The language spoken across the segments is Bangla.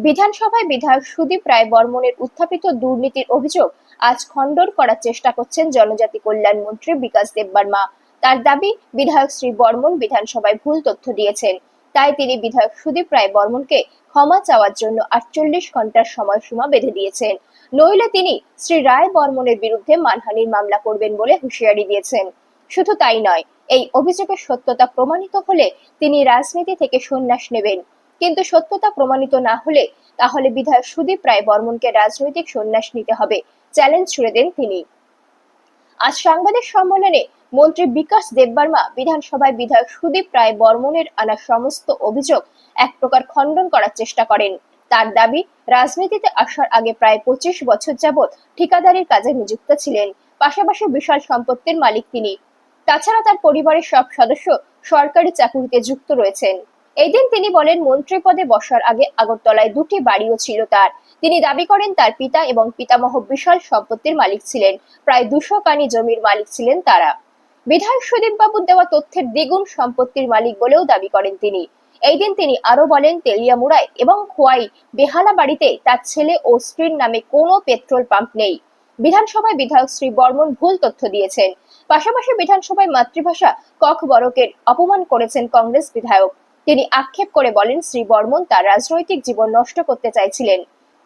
বিধানসভায় বিধায়ক সুদীপ রায় বর্মনের উত্থাপিত দুর্নীতির অভিযোগ আজ খণ্ডন করার চেষ্টা করছেন জনজাতি কল্যাণ মন্ত্রী বিকাশ দেববর্মা। তার দাবি, বিধায়ক শ্রী বর্মন বিধানসভায় ভুল তথ্য দিয়েছেন, তাই তিনি বিধায়ক সুদীপ রায় বর্মনকে ক্ষমা চাওয়ার জন্য 48 ঘন্টার সময়সীমা বেঁধে দিয়েছেন, নইলে তিনি শ্রী রায় বর্মনের বিরুদ্ধে মানহানির মামলা করবেন বলে হুঁশিয়ারি দিয়েছেন। শুধু তাই নয়, এই অভিযোগের সত্যতা প্রমাণিত হলে তিনি রাজনীতি থেকে সন্ন্যাস নেবেন, কিন্তু সত্যতা প্রমাণিত না হলে তাহলে বিধায়ক সুদীপ রায় বর্মনকে রাজনৈতিক সন্ন্যাস নিতে হবে, চ্যালেঞ্জ ছুড়ে দেন তিনি। আজ সাংবাদিক সম্মেলনে মন্ত্রী বিকাশ দেববর্মা বিধানসভায় বিধায়ক সুদীপ রায় বর্মনের আনা সমস্ত অভিযোগ এক প্রকার খণ্ডন করার চেষ্টা করেন। তার দাবি, রাজনীতিতে আসার আগে প্রায় 25 বছর যাবৎ ঠিকাদারির কাজে নিযুক্ত ছিলেন, পাশাপাশি বিশাল সম্পত্তির মালিক তিনি। তাছাড়া তার পরিবারের সব সদস্য সরকারি চাকুরিতে যুক্ত রয়েছেন। এই দিন তিনি বলেন, মন্ত্রী পদে বসার আগে আগরতলায় 2টি বাড়িও ছিল তার। তিনি দাবি করেন তার পিতা এবং পিতামহ বিশাল সম্পত্তির মালিক ছিলেন, প্রায় 200 কানি জমির মালিক ছিলেন তারা। বিধায়ক সুদীপ বাবুর দেওয়া তথ্যের দ্বিগুণ সম্পত্তির মালিক বলেও দাবি করেন তিনি। এই দিন তিনি আরো বলেন, তেলিয়ামুড়ায় এবং খোয়াই বেহালা বাড়িতে তার ছেলে ও স্ত্রীর নামে কোনো পেট্রোল পাম্প নেই। বিধানসভায় বিধায়ক শ্রী বর্মন ভুল তথ্য দিয়েছেন। পাশাপাশি বিধানসভায় মাতৃভাষা ককবরকের অপমান করেছেন কংগ্রেস বিধায়ক। তিনি আক্ষেপ করে বলেন, শ্রী বর্মন তার রাজনৈতিক জীবন নষ্ট করতে চাইছিলেন।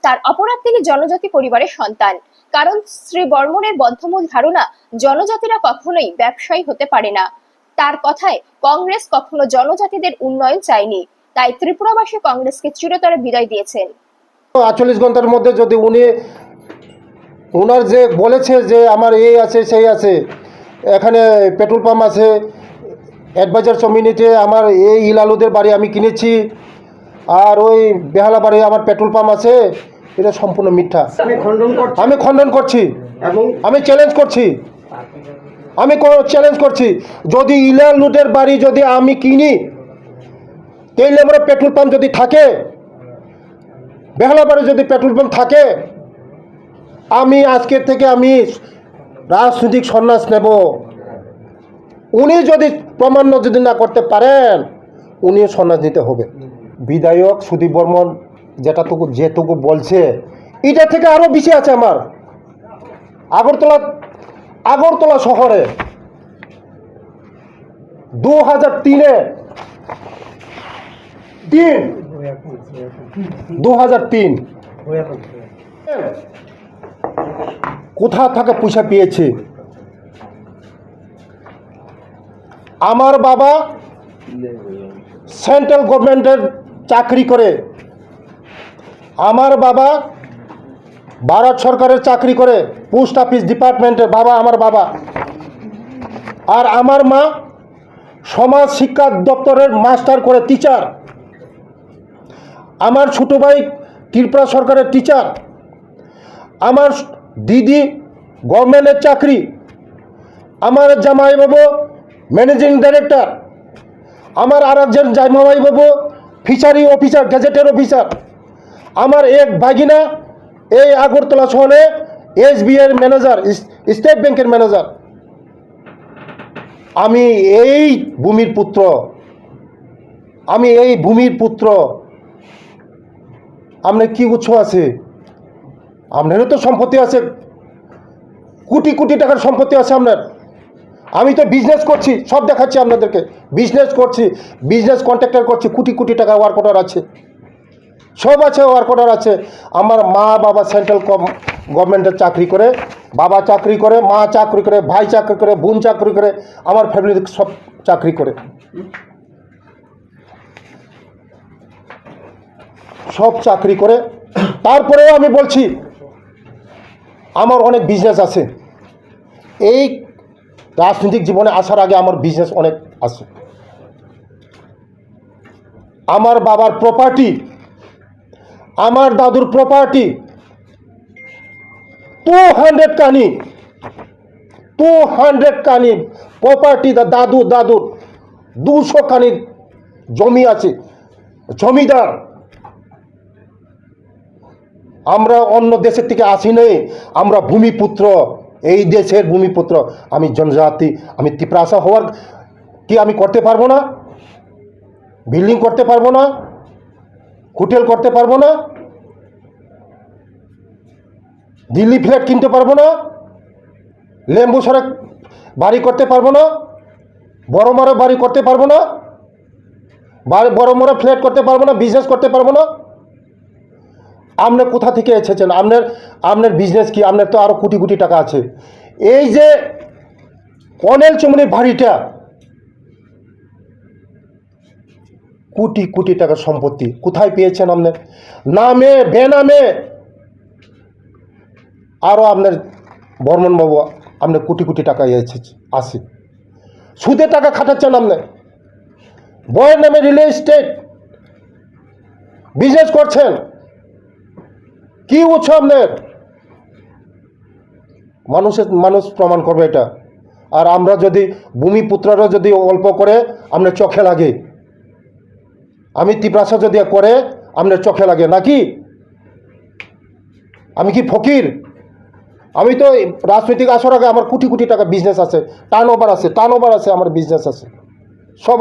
তার অপরাধ, তিনি জনজাতি পরিবারের সন্তান। কারণ শ্রী বর্মনের বদ্ধমূল ধারণা, জনজাতিরা কখনোই ব্যবসায়ী হতে পারে না। তার কথায়, কংগ্রেস কখনো জনজাতিদের উন্নয়ন চায়নি, তাই ত্রিপুরাবাসী কংগ্রেসকে চিরতরে বিদায় দিয়েছেন। 48 ঘন্টার মধ্যে যদি উনার যে বলেছে যে আমার এই আছে সেই আছে, এখানে পেট্রোল পাম্প আছে, অ্যাডভাইজার কমিউনিটি আমার এই ইলালুদের বাড়ি আমি কিনেছি, আর ওই বেহালা বাড়ি আমার পেট্রোল পাম্প আছে, এটা সম্পূর্ণ মিথ্যা। আমি খণ্ডন করছি এবং আমি চ্যালেঞ্জ করছি যদি ইলালুদের বাড়ি যদি আমি কিনি, তাহলে আমরা পেট্রোল পাম্প যদি থাকে, বেহালা বাড়ি যদি পেট্রোল পাম্প থাকে, আমি আজকের থেকে আমি রাজনৈতিক সন্ন্যাস নেব। উনি যদি প্রমাণ যদি না করতে পারেন, উনিও সন্ন্যাস নিতে হবে। বিধায়ক সুদীপ বর্মন যেটুকু বলছে, এটা থেকে আরও বেশি আছে আমার। আগরতলা শহরে 2003 কোথা থেকে পয়সা পেয়েছে? আমার বাবা সেন্ট্রাল গভর্নমেন্টের চাকরি করে, আমার বাবা ভারত সরকারের চাকরি করে, পোস্ট অফিস ডিপার্টমেন্টের আমার বাবা। আর আমার মা সমাজ শিক্ষা দপ্তরের মাস্টার করে, টিচার। আমার ছোট ভাই ত্রিপুরা সরকারের টিচার। আমার দিদি গভর্নমেন্টের চাকরি। আমার জামাইবাবু ম্যানেজিং ডাইরেক্টর। আমার আর একজন জামাইবাবু ফিশারি অফিসার, গেজেটের অফিসার। আমার এক ভাগিনা এই আগরতলা শহরে SBI এর ম্যানেজার, স্টেট ব্যাংকের ম্যানেজার। আমি এই ভূমির পুত্র। আপনার কি উৎস আছে? আপনারও তো সম্পত্তি আছে, কোটি কোটি টাকার সম্পত্তি আছে আপনার। আমি তো বিজনেস করছি, সব দেখাচ্ছি আপনাদেরকে। বিজনেস কন্ট্রাক্টর করছি, কোটি কোটি টাকা ওয়ার্ক অর্ডার আছে, সব আছে, ওয়ার্ক অর্ডার আছে। আমার মা বাবা সেন্ট্রাল গভর্নমেন্টের চাকরি করে, বাবা চাকরি করে, মা চাকরি করে, ভাই চাকরি করে, বোন চাকরি করে, আমার ফ্যামিলি সব চাকরি করে, সব চাকরি করে। তারপরেও আমি বলছি আমার অনেক বিজনেস আছে। এই রাজনৈতিক জীবনে আসার আগে আমার বিজনেস অনেক আছে। আমার বাবার প্রপার্টি, আমার দাদুর প্রপার্টি 200 কানি প্রপার্টি। দাদুর 200 কানি জমি আছে, জমিদার। আমরা অন্য দেশের থেকে আসি নাই, আমরা ভূমিপুত্র, এই দেশের ভূমিপুত্র। আমি জনজাতি, আমি ত্রিপুরাসা হওয়ার কি আমি করতে পারবো না? বিল্ডিং করতে পারবো না? হোটেল করতে পারবো না? দিল্লি ফ্ল্যাট কিনতে পারবো না, লেম্বু সরে বাড়ি করতে পারবো না, বড় বড় বাড়ি করতে পারবো না, বড় বড় ফ্ল্যাট করতে পারবো না, বিজনেস করতে পারবো না। আপনার কোথা থেকে এসেছেন? আপনার বিজনেস কি? আপনার তো আরও কোটি কোটি টাকা আছে। এই যে অনিল চৌমনির বাড়িটা কোটি কোটি টাকার সম্পত্তি কোথায় পেয়েছেন? আপনার নামে বেনামে আরও আপনার বর্মন বাবু আপনার কোটি কোটি টাকা আসে, সুদে টাকা খাটাচ্ছেন। আপনার বইয়ের নামে রিয়েল এস্টেট বিজনেস করছেন। কি উৎস আপনার? মানুষ প্রমাণ করবে এটা। আর আমরা যদি ভূমিপুত্ররা যদি অল্প করে আপনার চোখে লাগে, আমি তিপ্রাসা যদি করে আপনার চোখে লাগে নাকি? আমি কি ফকির? আমি তো রাজনৈতিক আসার আগে আমার কোটি কোটি টাকা বিজনেস আছে, টার্ন ওভার আছে, আমার বিজনেস আছে সব।